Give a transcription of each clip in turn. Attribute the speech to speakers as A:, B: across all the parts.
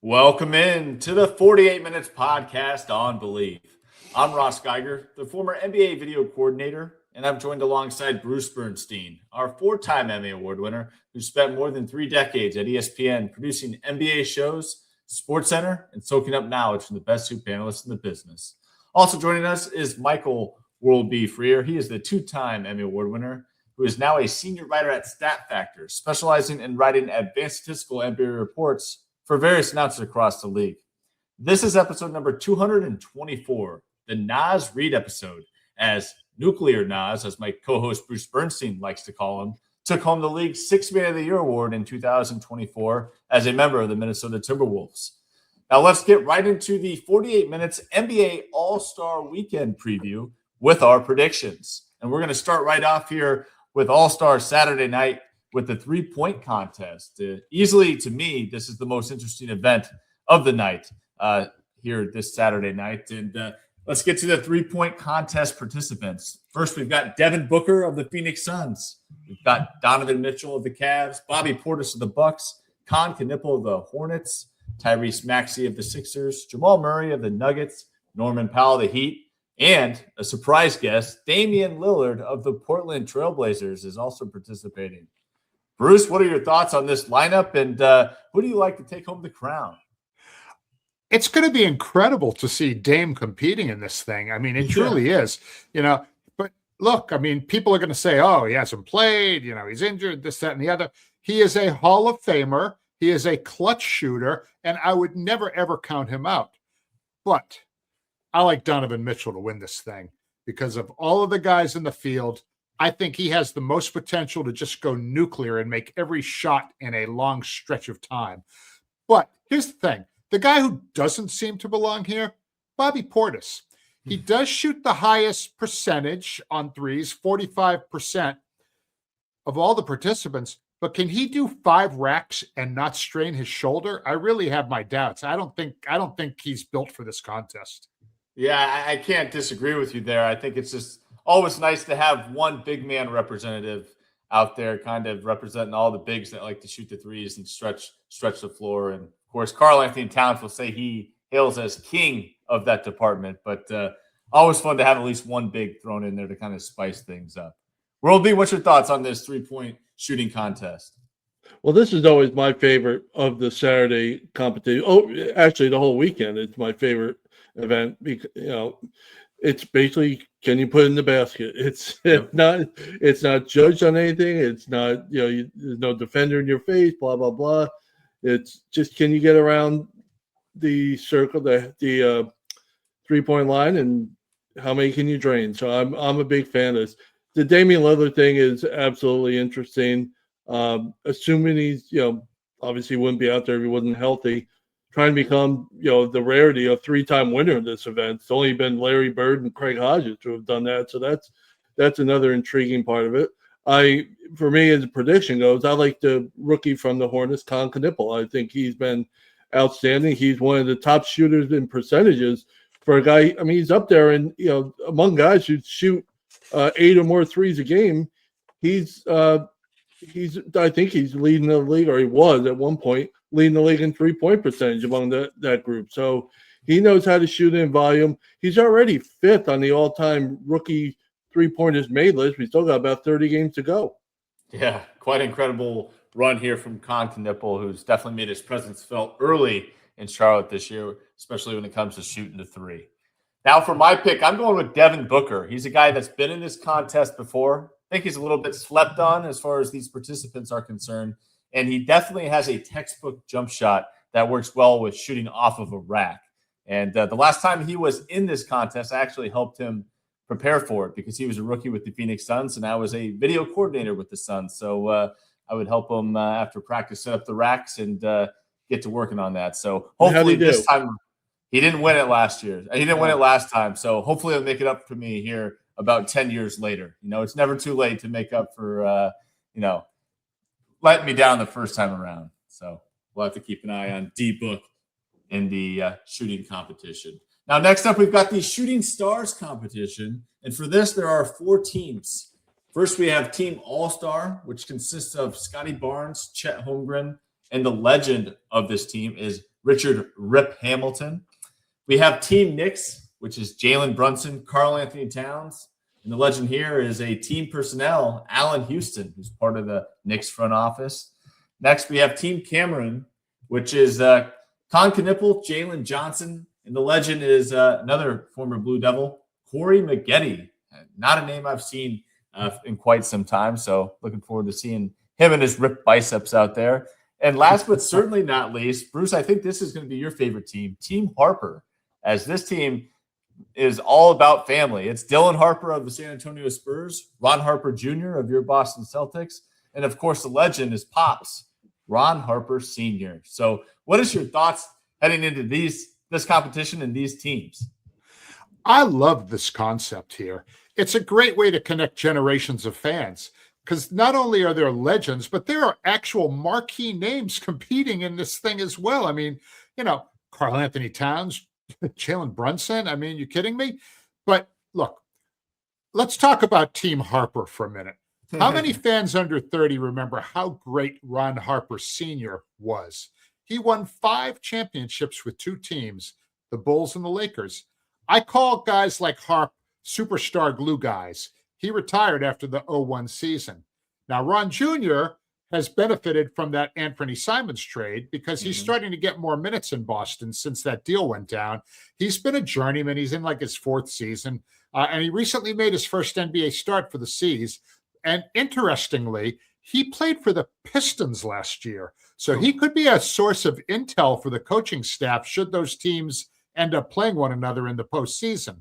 A: Welcome in to the 48 Minutes podcast on Believe. I'm Ross Geiger, the former NBA video coordinator, and I'm joined alongside Bruce Bernstein, our four-time Emmy Award winner who spent more than 3 decades at ESPN producing NBA shows, SportsCenter, and soaking up knowledge from the best hoop analysts in the business. Also joining us is Michael World B. Freer. He is the 2-time Emmy Award winner who is now a senior writer at Stat Factor, specializing in writing advanced statistical NBA reports for various announcers across the league. This is episode number 224, the Naz Reid episode, as Nuclear Naz, as my co-host Bruce Bernstein likes to call him, took home the league's 6th Man of the Year award in 2024 as a member of the Minnesota Timberwolves. Now let's get right into the 48 Minutes NBA All-Star Weekend preview with our predictions. And we're going to start right off here with All-Star Saturday night with the three-point contest. Easily, to me, this is the most interesting event of the night here this Saturday night. And let's get to the three-point contest participants. First, we've got Devin Booker of the Phoenix Suns. We've got Donovan Mitchell of the Cavs, Bobby Portis of the Bucks, Con Knippel of the Hornets, Tyrese Maxey of the Sixers, Jamal Murray of the Nuggets, Norman Powell of the Heat, and a surprise guest, Damian Lillard of the Portland Trailblazers is also participating. Bruce, what are your thoughts on this lineup, and who do you like to take home the crown?
B: It's going to be incredible to see Dame competing in this thing. I mean, it truly is, But look, I mean, people are going to say, oh, he hasn't played, he's injured, this, that, and the other. He is a Hall of Famer. He is a clutch shooter, and I would never, ever count him out. But I like Donovan Mitchell to win this thing because of all of the guys in the field. I think he has the most potential to just go nuclear and make every shot in a long stretch of time. But here's the thing. The guy who doesn't seem to belong here, Bobby Portis. He does shoot the highest percentage on threes, 45% of all the participants. But can he do 5 racks and not strain his shoulder? I really have my doubts. I don't think he's built for this contest.
A: Yeah, I can't disagree with you there. I think it's just always nice to have one big man representative out there kind of representing all the bigs that like to shoot the threes and stretch the floor. And, of course, Karl-Anthony Towns will say he hails as king of that department. But always fun to have at least one big thrown in there to kind of spice things up. World B, what's your thoughts on this three-point shooting contest?
C: Well, this is always my favorite of the Saturday competition. Oh, actually, the whole weekend is my favorite event because, it's basically, can you put it in the basket? It's not judged on anything. It's not, there's no defender in your face, blah, blah, blah. It's just, can you get around the circle, the 3-point line, and how many can you drain? So I'm a big fan of this. The Damian Lillard thing is absolutely interesting. Assuming he's, obviously wouldn't be out there if he wasn't healthy. Trying to become, the rarity of 3-time winner in this event. It's only been Larry Bird and Craig Hodges who have done that. So that's another intriguing part of it. For me, as a prediction goes, I like the rookie from the Hornets, Con Knippel. I think he's been outstanding. He's one of the top shooters in percentages for a guy. I mean, he's up there and, among guys who shoot 8 or more threes a game. I think he's leading the league, or he was at one point leading the league in 3-point percentage among that group. So he knows how to shoot in volume. He's already 5th on the all-time rookie 3-pointers made list. We still got about 30 games to go.
A: Yeah, quite incredible run here from Con Knippel, who's definitely made his presence felt early in Charlotte this year, especially when it comes to shooting the three. Now for my pick, I'm going with Devin Booker. He's a guy that's been in this contest before. I think he's a little bit slept on as far as these participants are concerned. And he definitely has a textbook jump shot that works well with shooting off of a rack. And the last time he was in this contest, I actually helped him prepare for it because he was a rookie with the Phoenix Suns, and I was a video coordinator with the Suns. So I would help him after practice set up the racks and get to working on that. So hopefully this time he didn't win it last year. He didn't win it last time. So hopefully he'll make it up for me here about 10 years later. It's never too late to make up for, letting me down the first time around. So we'll have to keep an eye on D-Book in the shooting competition. Now, next up, we've got the Shooting Stars competition. And for this, there are 4 teams. First, we have Team All-Star, which consists of Scotty Barnes, Chet Holmgren, and the legend of this team is Richard Rip Hamilton. We have Team Knicks, which is Jalen Brunson, Karl Anthony Towns. And the legend here is a team personnel, Allen Houston, who's part of the Knicks front office. Next, we have Team Cameron, which is Con Knipple, Jalen Johnson. And the legend is another former Blue Devil, Corey Maggette. Not a name I've seen in quite some time, so looking forward to seeing him and his ripped biceps out there. And last but certainly not least, Bruce, I think this is going to be your favorite team, Team Harper, as this team is all about family. It's Dylan Harper of the San Antonio Spurs, Ron Harper Jr. of your Boston Celtics, and of course the legend is Pops, Ron Harper Sr. So what is your thoughts heading into this competition and these teams?
B: I love this concept here. It's a great way to connect generations of fans because not only are there legends, but there are actual marquee names competing in this thing as well. I mean, Karl Anthony Towns, Jalen Brunson. I mean, you kidding me? But look, let's talk about Team Harper for a minute. How many fans under 30 remember how great Ron Harper Sr. was? He won 5 championships with 2 teams, the Bulls and the Lakers. I call guys like Harp superstar glue guys. He retired after the 01 season. Now, Ron Jr. has benefited from that Anthony Simons trade because he's starting to get more minutes in Boston since that deal went down. He's been a journeyman. He's in like his 4th season, and he recently made his first NBA start for the C's. And interestingly, he played for the Pistons last year. So he could be a source of intel for the coaching staff should those teams end up playing one another in the postseason.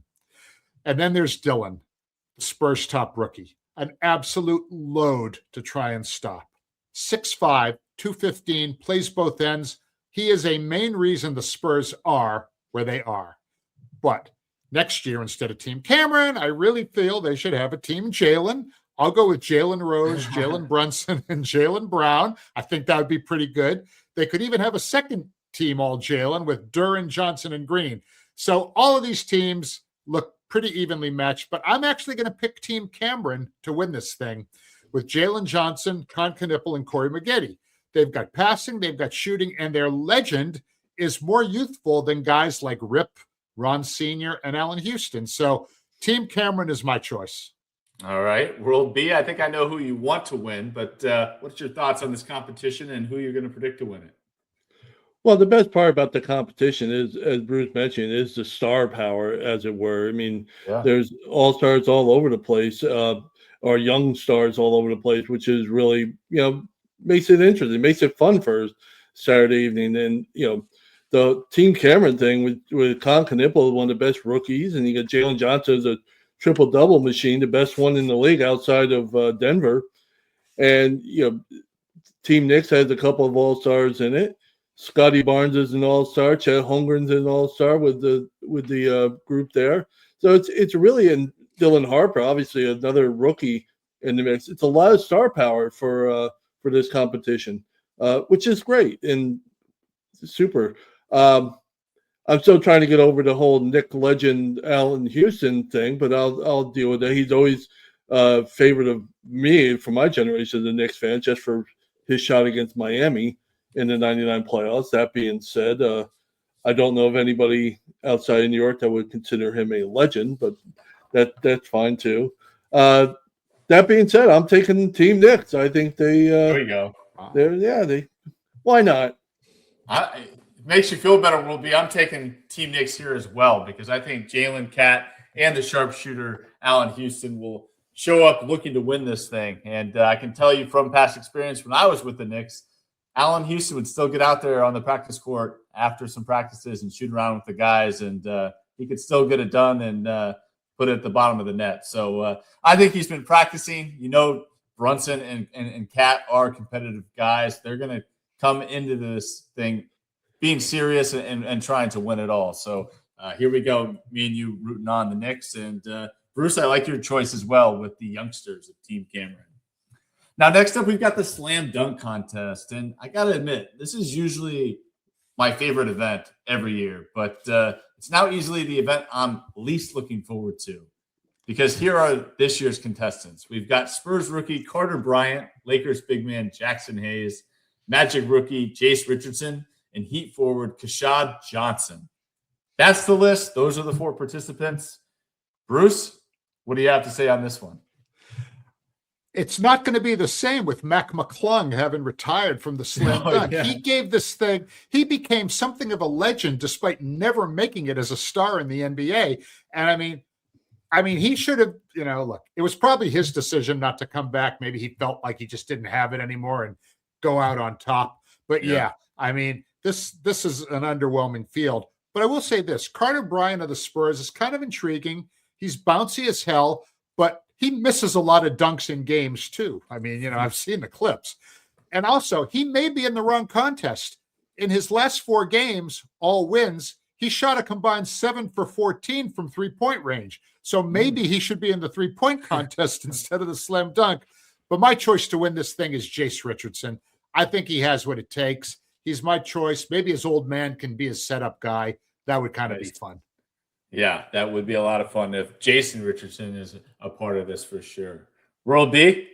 B: And then there's Dylan, the Spurs top rookie, an absolute load to try and stop. 6'5", 215, plays both ends. He is a main reason the Spurs are where they are. But next year, instead of Team Cameron, I really feel they should have a Team Jalen. I'll go with Jalen Rose, Jalen Brunson, and Jalen Brown. I think that would be pretty good. They could even have a second team all Jalen with Duran, Johnson, and Green. So all of these teams look pretty evenly matched, but I'm actually going to pick Team Cameron to win this thing with Jalen Johnson, Con Knipple, and Corey Maggette. They've got passing, they've got shooting, and their legend is more youthful than guys like Rip, Ron Sr., and Allen Houston. So Team Cameron is my choice.
A: All right. World B, I think I know who you want to win, but what's your thoughts on this competition and who you're going to predict to win it?
C: Well, the best part about the competition is, as Bruce mentioned, is the star power, as it were. I mean, there's all-stars all over the place, or young stars all over the place, which is really, makes it interesting, makes it fun for Saturday evening. And, the Team Cameron thing with Con Knipple, one of the best rookies, and you got Jalen Johnson as a triple-double machine, the best one in the league outside of Denver. And, Team Knicks has a couple of all-stars in it. Scotty Barnes is an all-star. Chet Holmgren's an all-star with the group there. So it's really, and Dylan Harper, obviously another rookie in the mix. It's a lot of star power for this competition, which is great and super. I'm still trying to get over the whole Nick legend Allen Houston thing, but I'll deal with that. He's always favorite of me for my generation, the Knicks fan, just for his shot against Miami in the 99 playoffs. That being said, I don't know of anybody outside of New York that would consider him a legend, but that's fine too. That being said, I'm taking Team Knicks. I think they
A: there we go.
C: Why not?
A: It makes you feel better, World B. I'm taking Team Knicks here as well because I think Jalen Cat and the sharpshooter Allen Houston will show up looking to win this thing. And I can tell you from past experience when I was with the Knicks, Allen Houston would still get out there on the practice court after some practices and shoot around with the guys, and he could still get it done and put it at the bottom of the net. So I think he's been practicing. Brunson and Cat are competitive guys. They're going to come into this thing being serious and trying to win it all. So here we go, me and you rooting on the Knicks. And Bruce, I like your choice as well with the youngsters of Team Cameron. Now, next up, we've got the slam dunk contest. And I got to admit, this is usually my favorite event every year, but it's now easily the event I'm least looking forward to because here are this year's contestants. We've got Spurs rookie Carter Bryant, Lakers big man Jackson Hayes, Magic rookie Jace Richardson, and Heat forward Kashad Johnson. That's the list. Those are the 4 participants. Bruce, what do you have to say on this one?
B: It's not going to be the same with Mac McClung having retired from the slam dunk.
A: Yeah.
B: He gave this thing, he became something of a legend despite never making it as a star in the NBA. And I mean, he should have, look, it was probably his decision not to come back. Maybe he felt like he just didn't have it anymore and go out on top. But yeah, I mean, this is an underwhelming field. But I will say this, Carter Bryant of the Spurs is kind of intriguing. He's bouncy as hell, but he misses a lot of dunks in games too. I mean, I've seen the clips. And also, he may be in the wrong contest. In his last 4 games, all wins, he shot a combined 7 for 14 from three-point range. So maybe he should be in the three-point contest instead of the slam dunk. But my choice to win this thing is Jace Richardson. I think he has what it takes. He's my choice. Maybe his old man can be his setup guy. That would kind of be fun.
A: Yeah, that would be a lot of fun if Jason Richardson is a part of this for sure. World B?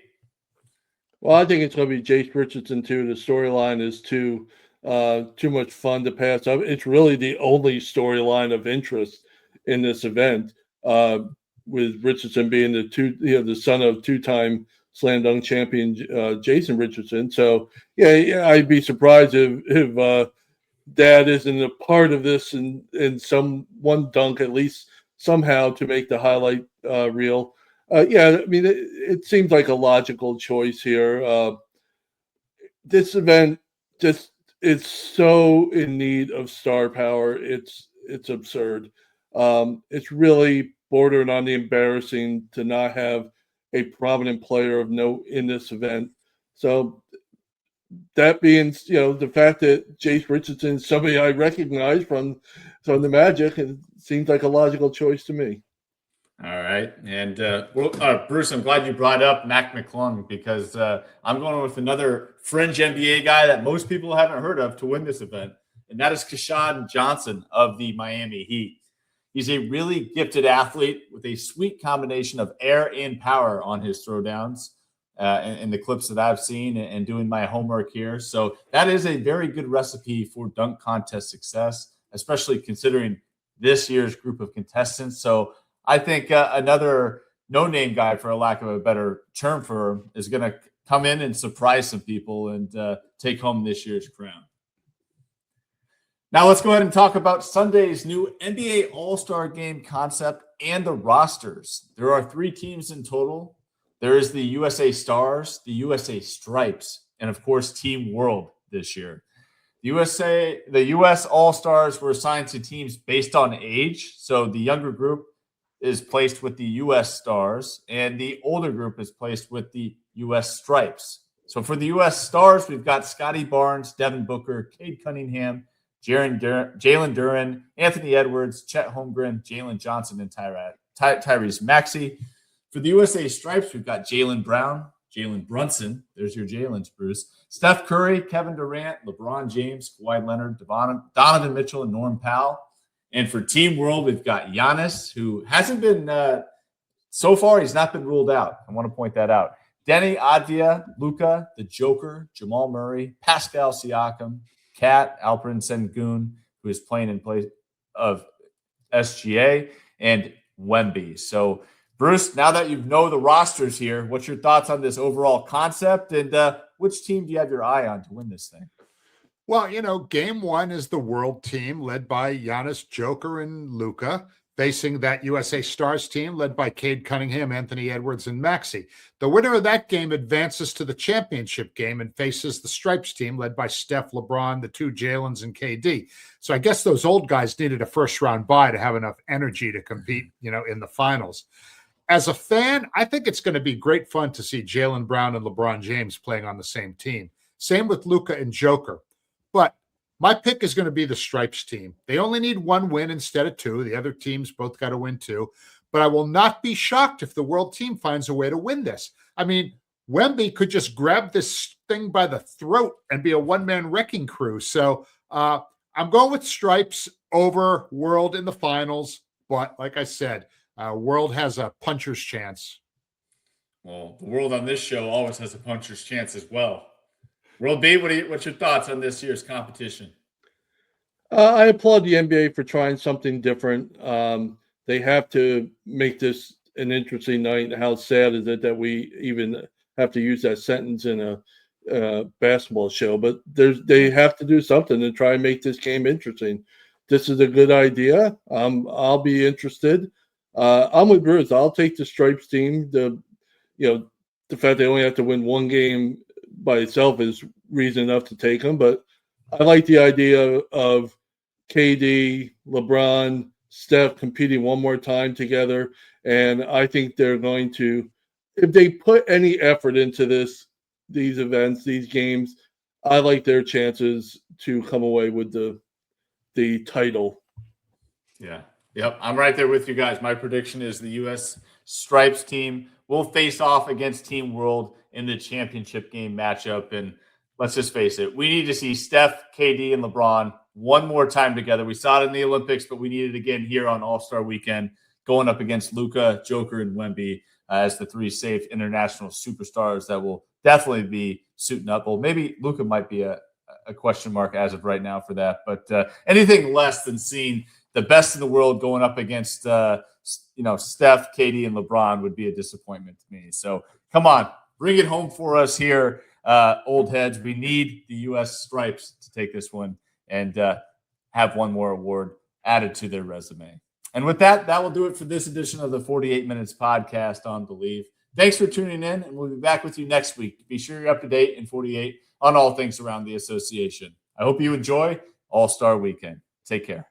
C: Well, I think it's going to be Jace Richardson too. The storyline is too much fun to pass up. It's really the only storyline of interest in this event, with Richardson being the son of 2-time slam dunk champion Jason Richardson. So yeah, I'd be surprised if Dad isn't a part of this in some one dunk at least somehow to make the highlight reel. I mean, it seems like a logical choice here. This event just is so in need of star power. It's absurd. It's really bordering on the embarrassing to not have a prominent player of note in this event. So that being, the fact that Jace Richardson is somebody I recognize from the Magic, it seems like a logical choice to me.
A: All right. And Bruce, I'm glad you brought up Mac McClung because I'm going with another fringe NBA guy that most people haven't heard of to win this event, and that is Kashad Johnson of the Miami Heat. He's a really gifted athlete with a sweet combination of air and power on his throwdowns. In the clips that I've seen and doing my homework here. So that is a very good recipe for dunk contest success, especially considering this year's group of contestants. So I think another no-name guy, for a lack of a better term for him, is going to come in and surprise some people and take home this year's crown. Now let's go ahead and talk about Sunday's new NBA All-Star Game concept and the rosters. There are 3 teams in total. There is the USA Stars, the USA Stripes, and of course, Team World this year. The US All-Stars were assigned to teams based on age. So the younger group is placed with the US Stars, and the older group is placed with the US Stripes. So for the US Stars, we've got Scotty Barnes, Devin Booker, Cade Cunningham, Jalen Duren, Anthony Edwards, Chet Holmgren, Jalen Johnson, and Tyrese Maxey. For the USA Stripes, we've got Jaylen Brown, Jalen Brunson. There's your Jalen's, Bruce. Steph Curry, Kevin Durant, LeBron James, Kawhi Leonard, Donovan Mitchell, and Norm Powell. And for Team World, we've got Giannis, who hasn't been so far, he's not been ruled out. I want to point that out. Denny Advia, Luka, the Joker, Jamal Murray, Pascal Siakam, Kat Alperen Sengun, who is playing in place of SGA, and Wemby. So, Bruce, now that you know the rosters here, what's your thoughts on this overall concept, and which team do you have your eye on to win this thing?
B: Well, game 1 is the world team led by Giannis, Joker, and Luka, facing that USA Stars team led by Cade Cunningham, Anthony Edwards, and Maxey. The winner of that game advances to the championship game and faces the Stripes team led by Steph, LeBron, the 2 Jalens, and KD. So I guess those old guys needed a first-round bye to have enough energy to compete, in the finals. As a fan, I think it's going to be great fun to see Jaylen Brown and LeBron James playing on the same team. Same with Luka and Joker. But my pick is going to be the Stripes team. They only need 1 win instead of 2. The other teams both got to win 2. But I will not be shocked if the world team finds a way to win this. I mean, Wemby could just grab this thing by the throat and be a one-man wrecking crew. So I'm going with Stripes over World in the finals. But like I said, World has a puncher's chance.
A: Well, the World on this show always has a puncher's chance as well. World B, what's your thoughts on this year's competition?
C: I applaud the NBA for trying something different. They have to make this an interesting night. How sad is it that we even have to use that sentence in a basketball show? But they have to do something to try and make this game interesting. This is a good idea. I'll be interested. I'm with Bruce. I'll take the Stripes team. The fact they only have to win one game by itself is reason enough to take them. But I like the idea of KD, LeBron, Steph competing one more time together. And I think they're going to, if they put any effort into these events, these games, I like their chances to come away with the title.
A: Yeah. Yep. I'm right there with you guys. My prediction is the U.S. Stripes team will face off against Team World in the championship game matchup. And let's just face it, we need to see Steph, KD, and LeBron one more time together. We saw it in the Olympics, but we need it again here on All-Star Weekend, going up against Luka, Joker, and Wemby as the three safe international superstars that will definitely be suiting up. Well, maybe Luka might be a question mark as of right now for that. But anything less than seeing the best in the world going up against Steph, KD, and LeBron would be a disappointment to me. So come on, bring it home for us here, old heads. We need the U.S. Stripes to take this one and have one more award added to their resume. And with that, that will do it for this edition of the 48 Minutes podcast on Believe. Thanks for tuning in, and we'll be back with you next week. Be sure you're up to date in 48 on all things around the association. I hope you enjoy All-Star Weekend. Take care.